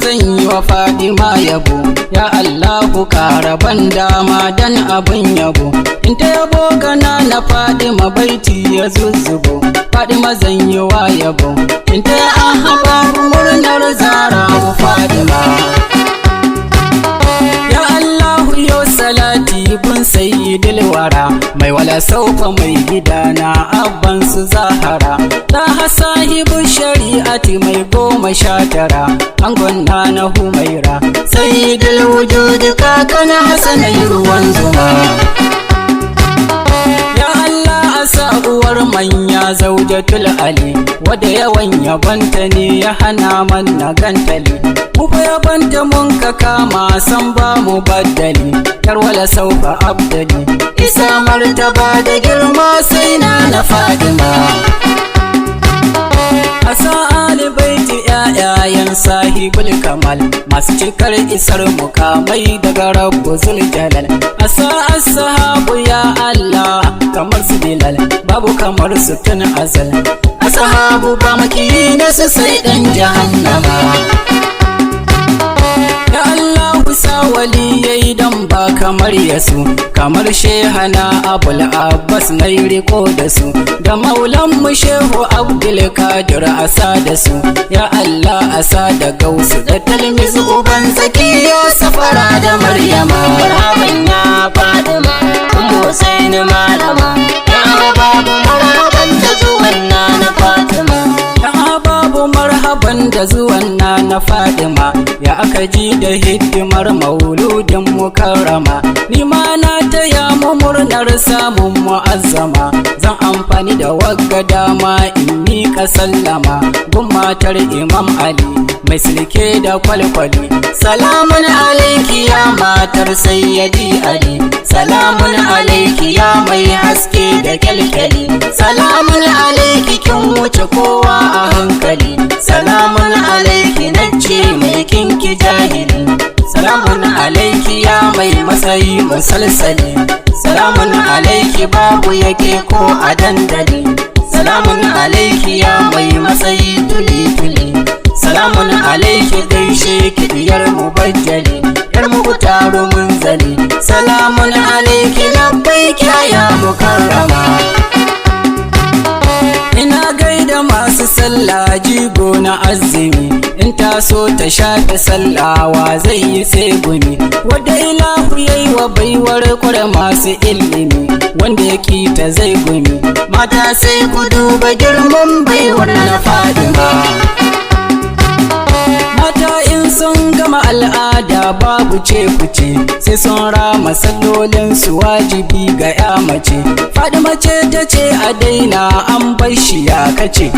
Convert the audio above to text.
zan yi wa Fadima yabo, ya Allahu kara ban dama dan abin yabo. In ta yabo gana na Fadima baiti ya zuzzubo, Fadima zan yi wa yabo. In ta ahaba murnar Zahra Fadima. Ya Allahu yo salati bun sayyidil wara, mai wala saufa mai gidana abban su Zahara. Ta sahibu shari'ati mai 19, angon na Humaira, sayyidul wujudi kakana Hassanai ruwan zuma. Ya Allah asa uwar manya zaujatul Ali, wadda yawan yabanta ne ya hana man na gantali. Mu fa yabanta mun ka kama san ba mu baddali, yar wala saufa abdali, isa martaba da girma sai na Fadima. Asa ali baiti ƴaƴayen sahibul kamal, masu cikar isar mukamai daga rabbu zuljalal. Asa ashabu ya Allah kamar su Bilal, babu kamar su tun azal. Ashabu ba maki na su sai dan jahannama. Ya Allah sa waliyai dan ba kamar yasu, kamar shehana Abul Abbas na riko da su, da maulan mu Shehu Abdul Kadir asa da su. Ya Allah asa da Gausu da Talmiz uban Zakiya Safara da Maryama. Marhaban ya Fadima Ummu Husaini malama, ya babu marhaban da zuwan na Fatima. Ya babu marhaban da zuwan na Fadima, ya aka ji da hidimar mauludin mukarrama. Ni ma na taya mu murnar samun mu'azzama, zan amfani da wagga dama in miƙa sallama gun matar Imam Ali mai silke da kwalkwali. Salamun alaiki ya matar Sayyidi Ali, salamun alaiki ya mai haske da kyalkyali. Salamun alaiki kin wuce kowa a hankali, salamun alaiki nace mai kinki jahili. Salamun alaiki ya mai matsayi musalsali, salamun alaiki babu yake ko a dandali. Salamun alaiki ya mai matsayi tuli-tuli, salamun alaiki gaishe ki diyar mubajjali, yar mu taro munzali. Salamun alaiki labbaiki ya mukarrama. Ina gaida masu sallah jigo na azumi, in ta so ta shafe sallawa zai yi tsegumi. Wadda ilahu yayi wa baiwar kware masu ilimi, wanda ya kita zai gumi. Mata sai ku duba girman baiwar na Fadima. Mata in sun gama al'ada babu ce kuce, sai sun rama sallolin su wajibi ga ya mace. Fadima ce ta ce a daina an bar shi ya kace.